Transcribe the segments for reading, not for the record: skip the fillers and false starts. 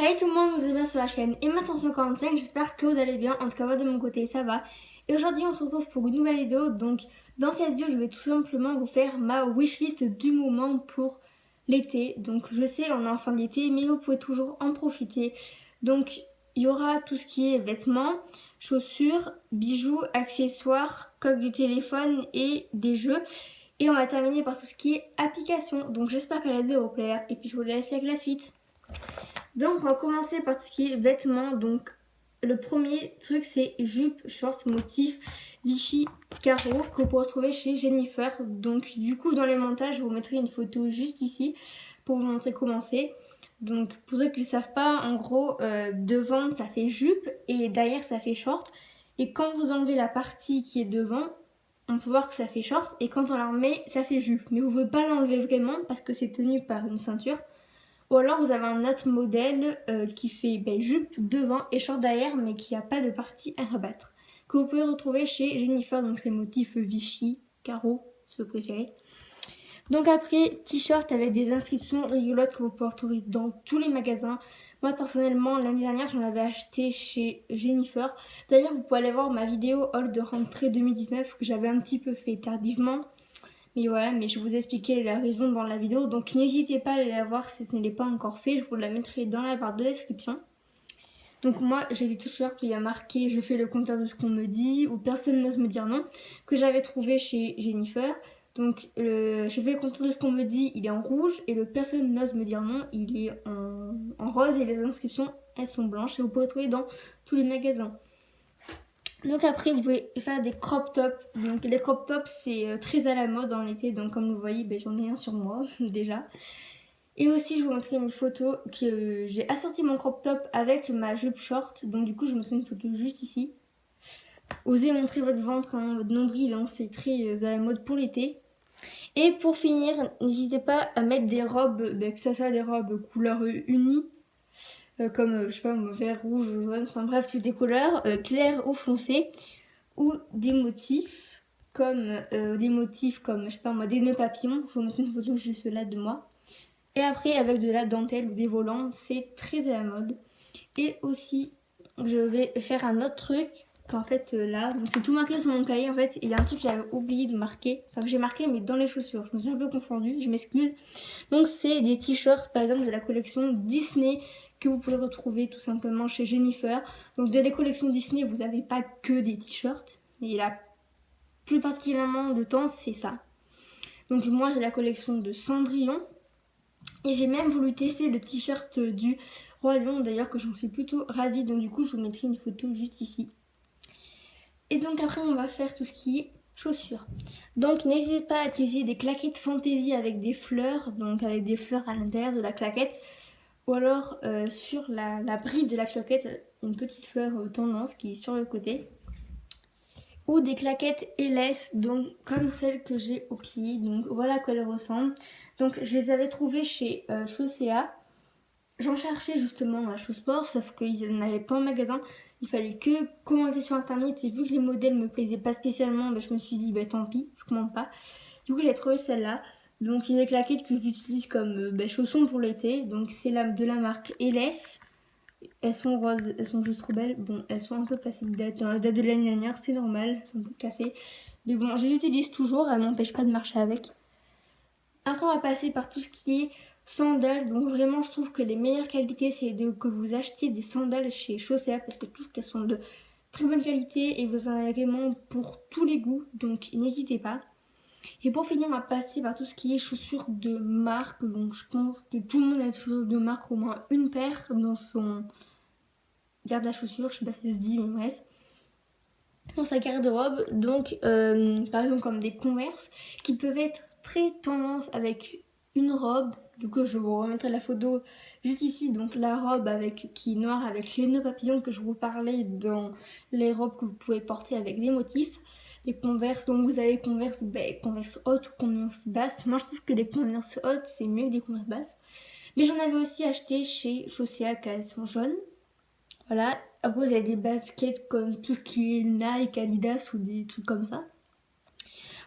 Hey tout le monde, vous êtes bien sur la chaîne et maintenant 45, j'espère que vous allez bien, en tout cas moi de mon côté ça va. Et aujourd'hui on se retrouve pour une nouvelle vidéo, donc dans cette vidéo je vais tout simplement vous faire ma wishlist du moment pour l'été. Donc je sais on est en fin d'été mais vous pouvez toujours en profiter. Donc il y aura tout ce qui est vêtements, chaussures, bijoux, accessoires, coque du téléphone et des jeux. Et on va terminer par tout ce qui est applications. Donc j'espère que la vidéo va vous plaire et puis je vous laisse avec la suite. Donc on va commencer par tout ce qui est vêtements. Donc le premier truc c'est jupe, short, motif, Vichy, carreau que vous pouvez retrouver chez Jennifer. Donc du coup dans les montages je vous mettrai une photo juste ici pour vous montrer comment c'est. Donc pour ceux qui ne le savent pas, en gros devant ça fait jupe et derrière ça fait short. Et quand vous enlevez la partie qui est devant, on peut voir que ça fait short et quand on la remet ça fait jupe. Mais vous ne pouvez pas l'enlever vraiment parce que c'est tenu par une ceinture. Ou alors vous avez un autre modèle qui fait jupe devant et short derrière mais qui n'a pas de partie à rabattre. Que vous pouvez retrouver chez Jennifer, donc c'est motif Vichy, carreau, si vous préférez. Donc après, t-shirt avec des inscriptions rigolotes que vous pouvez retrouver dans tous les magasins. Moi personnellement, l'année dernière, j'en avais acheté chez Jennifer. D'ailleurs, vous pouvez aller voir ma vidéo haul de rentrée 2019 que j'avais un petit peu fait tardivement. Mais voilà, mais je vous ai expliqué la raison dans la vidéo. Donc n'hésitez pas à aller la voir si ce n'est pas encore fait. Je vous la mettrai dans la barre de description. Donc moi, j'ai des t-shirts où il y a marqué « Je fais le contraire de ce qu'on me dit » ou « Personne n'ose me dire non » que j'avais trouvé chez Jennifer. Donc je fais le contraire de ce qu'on me dit, il est en rouge. Et le « Personne n'ose me dire non », il est en rose. Et les inscriptions, elles sont blanches. Et vous pouvez trouver dans tous les magasins. Donc après vous pouvez faire des crop tops. Donc les crop tops c'est très à la mode en été. Donc comme vous voyez j'en ai un sur moi déjà. Et aussi je vous montrer une photo que j'ai assorti mon crop top avec ma jupe short. Donc du coup je vous montrer une photo juste ici. Osez montrer votre ventre, hein, votre nombril, hein, c'est très à la mode pour l'été. Et pour finir, n'hésitez pas à mettre des robes, que ça soit des robes couleur unie. Comme, je sais pas, vert, rouge, jaune, enfin bref, toutes des couleurs claires ou foncées, ou des motifs comme, je sais pas moi, des nœuds papillons. Je vous montre une photo juste là de moi. Et après, avec de la dentelle ou des volants, c'est très à la mode. Et aussi, je vais faire un autre truc qu'en fait là, donc c'est tout marqué sur mon cahier en fait. Il y a un truc que j'avais oublié de marquer, enfin que j'ai marqué mais dans les chaussures. Je me suis un peu confondue, je m'excuse. Donc c'est des t-shirts par exemple de la collection Disney que vous pouvez retrouver tout simplement chez Jennifer. Donc de les collections Disney, vous n'avez pas que des t-shirts. Et là, plus particulièrement de temps, c'est ça. Donc moi j'ai la collection de Cendrillon. Et j'ai même voulu tester le t-shirt du Roi Lion d'ailleurs que j'en suis plutôt ravie. Donc du coup je vous mettrai une photo juste ici. Et donc après on va faire tout ce qui est chaussures. Donc n'hésitez pas à utiliser des claquettes fantaisie avec des fleurs. Donc avec des fleurs à l'intérieur de la claquette. Ou alors sur la bride de la claquette, une petite fleur tendance qui est sur le côté. Ou des claquettes LS, donc comme celles que j'ai au pied. Donc voilà à quoi elles ressemblent. Donc je les avais trouvées chez Chaussea. J'en cherchais justement à Show Sport, sauf qu'ils n'avaient pas en magasin. Il fallait que commander sur internet. Et vu que les modèles me plaisaient pas spécialement, je me suis dit tant pis, je commande pas. Du coup j'ai trouvé celle-là. Donc il y a des claquettes que j'utilise comme chaussons pour l'été. Donc c'est de la marque LS. Elles sont roses, elles sont juste trop belles. Bon, elles sont un peu passées de date. Dans la date de l'année dernière, c'est normal, elles sont un peu cassées. Mais bon, je les utilise toujours, elles m'empêchent pas de marcher avec. Après on va passer par tout ce qui est sandales. Donc vraiment je trouve que les meilleures qualités c'est que vous achetiez des sandales chez Chaussea. Parce que je trouve qu'elles sont de très bonne qualité et vous en avez vraiment pour tous les goûts. Donc n'hésitez pas. Et pour finir, on va passer par tout ce qui est chaussures de marque. Donc je pense que tout le monde a des chaussures de marque, au moins une paire dans son garde à chaussures. Je sais pas si ça se dit, mais bref. Dans sa garde-robe. Donc par exemple comme des Converse qui peuvent être très tendance avec une robe. Du coup je vous remettrai la photo juste ici. Donc la robe qui est noire avec les nœuds papillons que je vous parlais dans les robes que vous pouvez porter avec des motifs. Des Converse, donc vous avez Converse, Converse haute ou Converse basse. Moi je trouve que des Converse hautes c'est mieux que des Converse basses. Mais j'en avais aussi acheté chez Chaussea car elles sont jaunes. Voilà. Après vous avez des baskets comme tout ce qui est Nike, Adidas ou des trucs comme ça.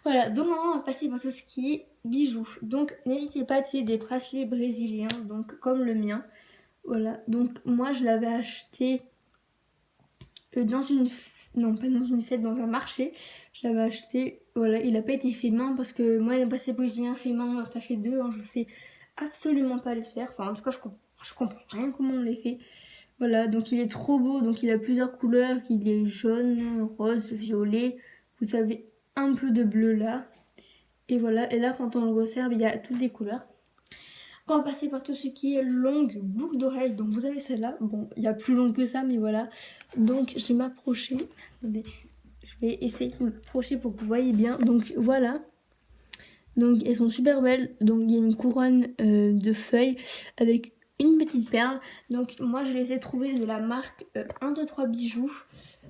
Voilà, donc maintenant on va passer par tout ce qui est bijoux. Donc n'hésitez pas à utiliser des bracelets brésiliens, donc comme le mien. Voilà, donc moi je l'avais acheté dans une... Non, pas dans une fête, dans un marché. Je l'avais acheté, voilà, il n'a pas été fait main parce que moi, il passé brésilien fait main, ça fait deux, hein, je sais absolument pas les faire. Enfin, en tout cas, je comprends rien comment on les fait. Voilà, donc il est trop beau, donc il a plusieurs couleurs, il est jaune, rose, violet. Vous avez un peu de bleu là. Et voilà, et là quand on le resserre, il y a toutes les couleurs. On va passer par tout ce qui est longue boucle d'oreille. Donc vous avez celle-là. Bon, il y a plus long que ça, mais voilà. Donc je vais m'approcher. Attendez, je vais essayer de m'approcher pour que vous voyez bien. Donc voilà. Donc elles sont super belles. Donc il y a une couronne de feuilles avec une petite perle. Donc moi je les ai trouvées de la marque 1, 2, 3 bijoux.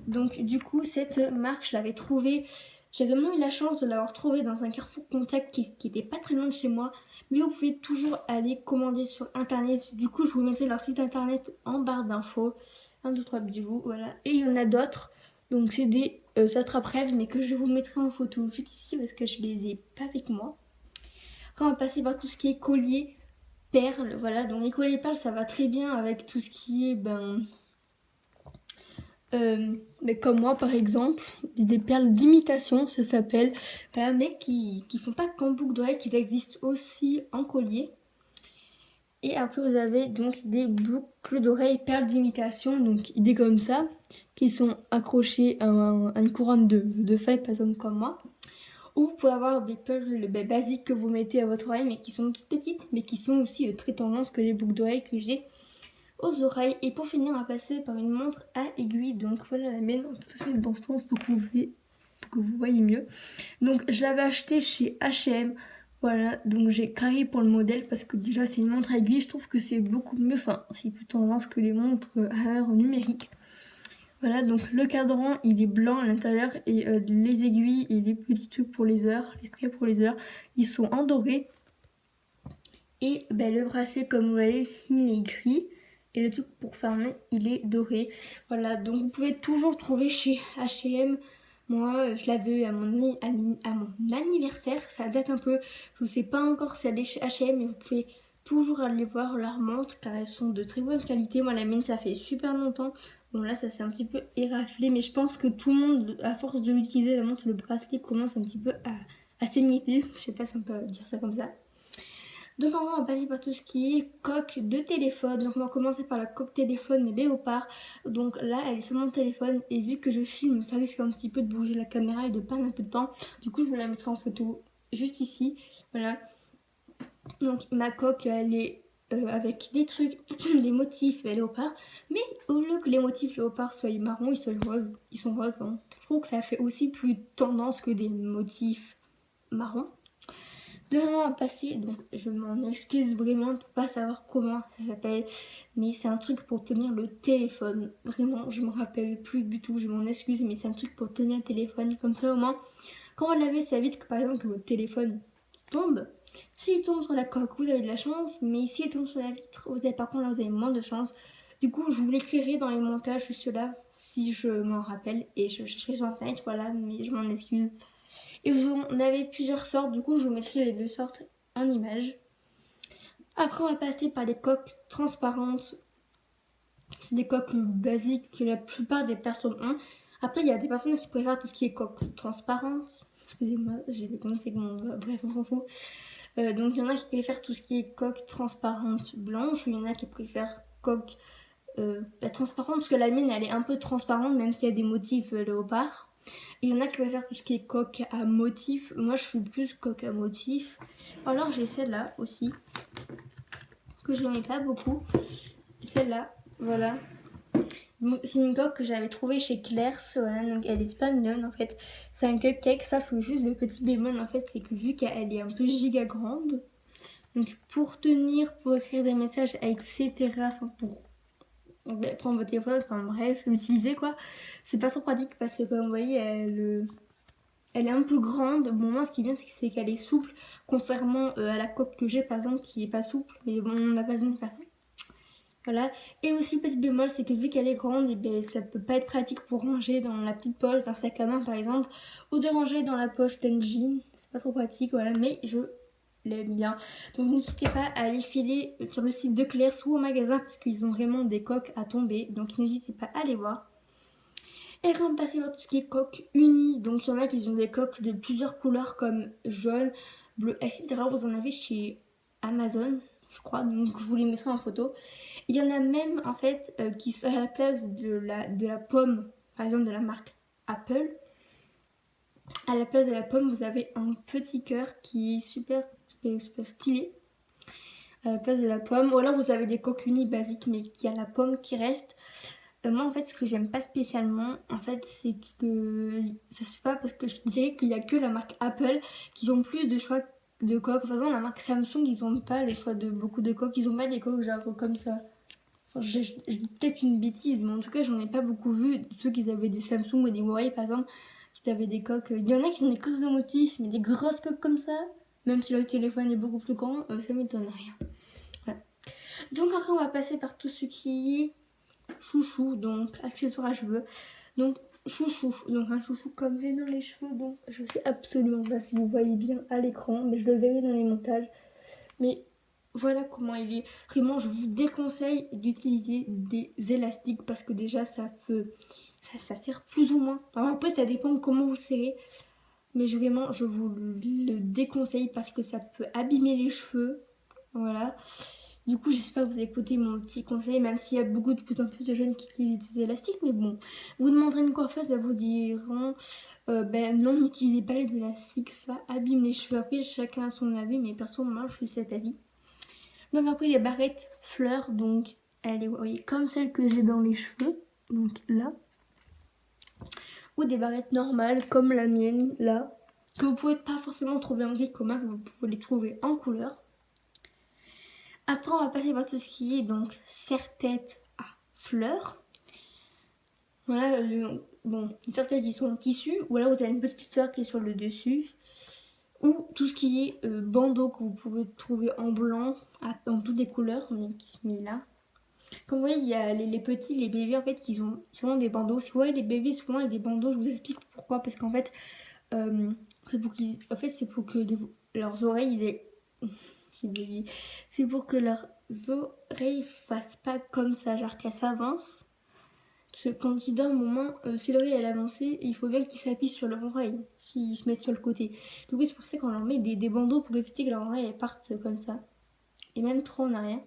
Donc du coup cette marque je l'avais trouvée. J'ai vraiment eu la chance de l'avoir trouvée dans un Carrefour Contact qui était pas très loin de chez moi. Mais vous pouvez toujours aller commander sur internet. Du coup je vous mettrai leur site internet en barre d'infos. 1, 2, 3 bijoux, voilà. Et il y en a d'autres. Donc c'est des attrape-rêves mais que je vous mettrai en photo juste ici parce que je les ai pas avec moi. Après on va passer par tout ce qui est collier, perles, voilà. Donc les colliers perles ça va très bien avec tout ce qui est mais comme moi par exemple, des perles d'imitation ça s'appelle, voilà, mais qui font pas qu'en boucle d'oreille, qui existent aussi en collier. Et après vous avez donc des boucles d'oreilles perles d'imitation, donc des comme ça, qui sont accrochées à une couronne de feuilles par exemple comme moi. Ou vous pouvez avoir des perles basiques que vous mettez à votre oreille mais qui sont toutes petites, mais qui sont aussi très tendance que les boucles d'oreilles que j'ai aux oreilles. Et pour finir, on va passer par une montre à aiguille. Donc voilà la mienne, on peut tout de suite dans ce sens pour que vous voyez mieux. Donc je l'avais acheté chez H&M. Voilà, donc j'ai carré pour le modèle parce que déjà c'est une montre à aiguille, je trouve que c'est beaucoup mieux, enfin c'est plus tendance que les montres à heure numérique. Voilà, donc le cadran il est blanc à l'intérieur et les aiguilles et les petits trucs pour les heures, les straps pour les heures, ils sont en doré. Et le bracelet comme vous voyez il est gris. Et le truc pour fermer, il est doré. Voilà, donc vous pouvez toujours trouver chez H&M. Moi, je l'avais eu à mon anniversaire. Ça date un peu. Je ne sais pas encore si elle est chez H&M, mais vous pouvez toujours aller voir leurs montres car elles sont de très bonne qualité. Moi, la mienne, ça fait super longtemps. Bon, là, ça s'est un petit peu éraflé, mais je pense que tout le monde, à force de l'utiliser, la montre, le bracelet commence un petit peu à s'émietter. Je sais pas si on peut dire ça comme ça. Donc on va passer par tout ce qui est coque de téléphone. Donc on va commencer par la coque téléphone léopard. Donc là elle est sur mon téléphone et vu que je filme ça risque un petit peu de bouger la caméra et de perdre un peu de temps. Du coup je vous la mettrai en photo juste ici. Voilà. Donc ma coque elle est avec des trucs, des motifs léopard. Mais au lieu que les motifs léopard soient marron, ils sont roses. Hein. Je trouve que ça fait aussi plus tendance que des motifs marrons. Deuxièmement, à passer, donc je m'en excuse vraiment pour pas savoir comment ça s'appelle, mais c'est un truc pour tenir le téléphone. Vraiment, je me rappelle plus du tout, je m'en excuse, mais c'est un truc pour tenir le téléphone. Comme ça, au moins, quand vous l'avez, ça évite que par exemple que votre téléphone tombe. S'il tombe sur la coque, vous avez de la chance, mais s'il tombe sur la vitre, par contre là, vous avez moins de chance. Du coup, je vous l'écrirai dans les montages juste là, si je m'en rappelle, et je chercherai sur internet, voilà, mais je m'en excuse. Et on avait plusieurs sortes, du coup je vous mettrai les deux sortes en image. Après on va passer par les coques transparentes. C'est des coques basiques que la plupart des personnes ont. Après il y a des personnes qui préfèrent tout ce qui est coque transparente. Excusez-moi, j'ai commencé avec mon... Bref, on s'en fout. Donc il y en a qui préfèrent tout ce qui est coque transparente blanche. Il y en a qui préfèrent coque transparente parce que la mienne elle est un peu transparente même s'il y a des motifs léopard. Il y en a qui préfèrent tout ce qui est coque à motif. Moi, je suis plus coque à motif. Alors, j'ai celle-là aussi, que je n'aimais pas beaucoup. Celle-là, voilà. C'est une coque que j'avais trouvée chez Claire's. Voilà, donc elle est super mignonne en fait. C'est un cupcake, ça faut juste le petit bémol en fait, c'est que vu qu'elle est un peu giga grande, donc pour tenir, pour écrire des messages, etc., enfin pour prendre votre téléphone, enfin bref, l'utiliser quoi, c'est pas trop pratique parce que comme vous voyez, elle est un peu grande. Bon, moi, ce qui est bien, c'est qu'elle est souple, contrairement à la coque que j'ai, par exemple, qui est pas souple. Mais bon, on n'a pas besoin de faire ça. Voilà. Et aussi, petit bémol, c'est que vu qu'elle est grande, et ben, ça peut pas être pratique pour ranger dans la petite poche, d'un sac à main, par exemple, ou de ranger dans la poche d'un jean. C'est pas trop pratique, voilà. Mais je l'aime bien. Donc n'hésitez pas à aller filer sur le site de Claire ou au magasin parce qu'ils ont vraiment des coques à tomber. Donc n'hésitez pas à aller voir. Et après on va passer par tout ce qui est coques unies. Donc il y en a qui ont des coques de plusieurs couleurs comme jaune, bleu, etc. Vous en avez chez Amazon, je crois. Donc je vous les mettrai en photo. Il y en a même en fait qui sont à la place de la pomme, par exemple de la marque Apple. À la place de la pomme, vous avez un petit cœur qui est super stylé. À la place de la pomme. Ou alors vous avez des coques unies basiques mais qui a la pomme qui reste. Moi en fait ce que j'aime pas spécialement en fait c'est que ça se fait pas parce que je dirais qu'il y a que la marque Apple qui ont plus de choix de coques. Par exemple la marque Samsung ils ont pas le choix de beaucoup de coques. Ils ont pas des coques genre comme ça. Enfin, je dis peut-être une bêtise, mais en tout cas, j'en ai pas beaucoup vu. Ceux qui avaient des Samsung ou des Huawei, par exemple, qui avaient des coques. Il y en a qui ont des coques de motifs, mais des grosses coques comme ça, même si le téléphone est beaucoup plus grand, ça m'étonne rien. Voilà. Donc, après, on va passer par tout ce qui est chouchou, donc accessoires à cheveux. Donc, chouchou, donc un chouchou comme j'ai dans les cheveux, donc je sais absolument pas si vous voyez bien à l'écran, mais je le verrai dans les montages. Mais voilà comment il est. Vraiment, je vous déconseille d'utiliser des élastiques parce que déjà, ça sert plus ou moins. Alors après, ça dépend de comment vous serrez. Mais vraiment, je vous le déconseille parce que ça peut abîmer les cheveux. Voilà. Du coup, j'espère que vous écoutez mon petit conseil, même s'il y a beaucoup de plus en plus de jeunes qui utilisent des élastiques. Mais bon, vous demanderez une coiffeuse, elles vous diront non, n'utilisez pas les élastiques, ça abîme les cheveux. Après, chacun a son avis, mais perso, moi, je suis cet avis. Donc après les barrettes fleurs, donc elle est vous voyez, comme celle que j'ai dans les cheveux, donc là. Ou des barrettes normales comme la mienne là, que vous pouvez pas forcément trouver en gris commun, que vous pouvez les trouver en couleur. Après on va passer par tout ce qui est donc serre-tête à fleurs. Voilà, bon, une serre-tête ils sont en tissu, ou là vous avez une petite fleur qui est sur le dessus. Ou tout ce qui est bandeau que vous pouvez trouver en blanc, dans toutes les couleurs, mais qui se met là. Comme vous voyez, il y a les petits, les bébés en fait, qui ont souvent des bandeaux. Si vous voyez les bébés souvent avec des bandeaux, je vous explique pourquoi. Parce qu'en fait, c'est pour que leurs oreilles, ils aient... c'est pour que leurs oreilles fassent pas comme ça, genre qu'elles s'avancent. Parce que quand ils dorment, au moment, si l'oreille elle avance, il faut bien qu'ils s'appuient sur leur oreille, s'ils se mettent sur le côté. Donc oui, c'est pour ça qu'on leur met des bandeaux pour éviter que leur oreille elle parte comme ça. Et même trop en arrière.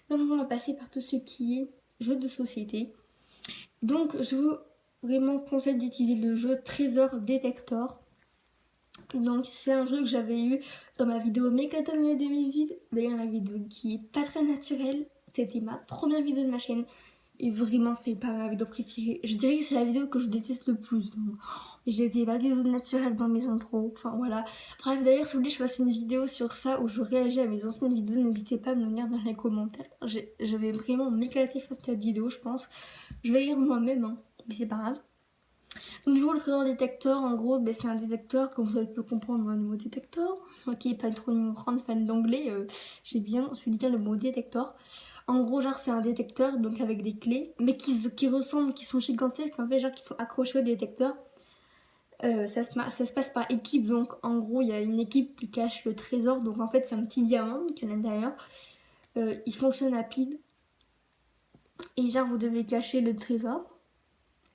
Donc on va passer par tout ce qui est jeu de société. Donc je vous vraiment conseille d'utiliser le jeu Trésor Detector. Donc c'est un jeu que j'avais eu dans ma vidéo Mécaton 2018. D'ailleurs la vidéo qui est pas très naturelle. C'était ma première vidéo de ma chaîne. Et vraiment c'est pas ma vidéo préférée. Je dirais que c'est la vidéo que je déteste le plus. Je n'étais pas des zones naturelles dans mes intros. Enfin voilà. Bref d'ailleurs si vous voulez que je fasse une vidéo sur ça où je réagis à mes anciennes vidéos, n'hésitez pas à me le dire dans les commentaires. Je vais vraiment m'éclater face à cette vidéo je pense. Je vais rire moi-même hein, mais c'est pas grave. Donc du coup le trésor détecteur en gros c'est un détecteur comme vous avez pu le comprendre un mot détecteur. Moi qui n'est pas trop une grande fan d'anglais, j'ai bien su dire le mot détecteur. En gros, genre, c'est un détecteur, donc avec des clés, mais qui ressemblent, qui sont gigantesques, en fait, genre, qui sont accrochés au détecteur. Ça se passe par équipe, donc en gros, il y a une équipe qui cache le trésor, donc en fait, c'est un petit diamant qui est à l'intérieur. Il fonctionne à pile. Et genre, vous devez cacher le trésor.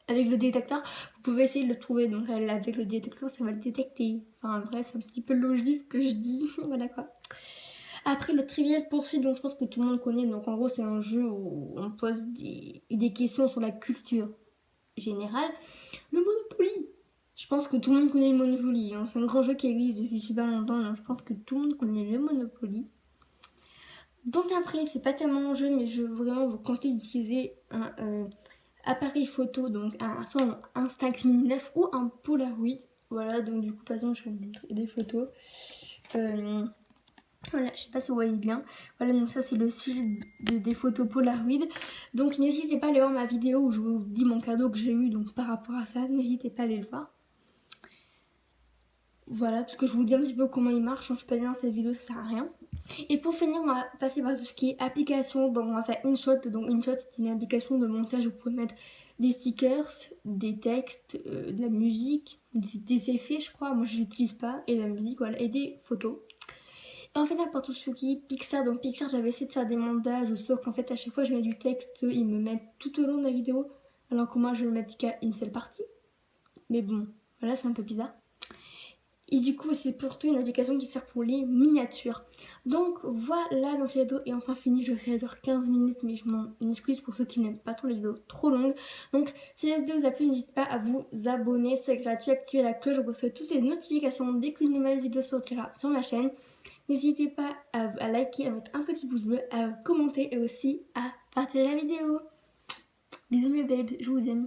Avec le détecteur, vous pouvez essayer de le trouver, donc avec le détecteur, ça va le détecter. Enfin, bref, c'est un petit peu logique ce que je dis, voilà quoi. Après le trivial poursuite, donc je pense que tout le monde connaît. Donc en gros c'est un jeu où on pose des questions sur la culture générale. Le Monopoly. Je pense que tout le monde connaît le Monopoly. Hein. C'est un grand jeu qui existe depuis super longtemps. Donc je pense que tout le monde connaît le Monopoly. Donc après c'est pas tellement un jeu, mais je veux vraiment vous conseille d'utiliser un appareil photo, donc soit un Instax Mini 9 ou un Polaroid. Voilà, donc du coup par exemple je vais vous montrer des photos. Voilà, je sais pas si vous voyez bien. Voilà, donc ça c'est le style des photos Polaroid. Donc n'hésitez pas à aller voir ma vidéo où je vous dis mon cadeau que j'ai eu. Donc par rapport à ça, n'hésitez pas à aller le voir. Voilà, parce que je vous dis un petit peu comment il marche. Je ne suis pas bien dans cette vidéo, ça sert à rien. Et pour finir, on va passer par tout ce qui est application. Donc on va faire InShot. Donc InShot, c'est une application de montage où vous pouvez mettre des stickers, des textes, de la musique, des effets je crois. Moi je l'utilise pas. Et de la musique, voilà, et des photos. Et en fait, là, pour tout ce qui est Pixar, donc Pixar, j'avais essayé de faire des montages, sauf qu'en fait, à chaque fois, je mets du texte, ils me mettent tout au long de la vidéo, alors que moi, je ne mets qu'à une seule partie. Mais bon, voilà, c'est un peu bizarre. Et du coup, c'est surtout une application qui sert pour les miniatures. Donc voilà, donc cette vidéo est enfin finie. Je sais, elle dure 15 minutes, mais je m'en excuse pour ceux qui n'aiment pas trop les vidéos trop longues. Donc si cette vidéo vous a plu, n'hésitez pas à vous abonner, c'est gratuit, activez la cloche pour recevoir toutes les notifications dès qu'une nouvelle vidéo sortira sur ma chaîne. N'hésitez pas à liker, à mettre un petit pouce bleu, à commenter et aussi à partager la vidéo. Bisous mes babes, je vous aime.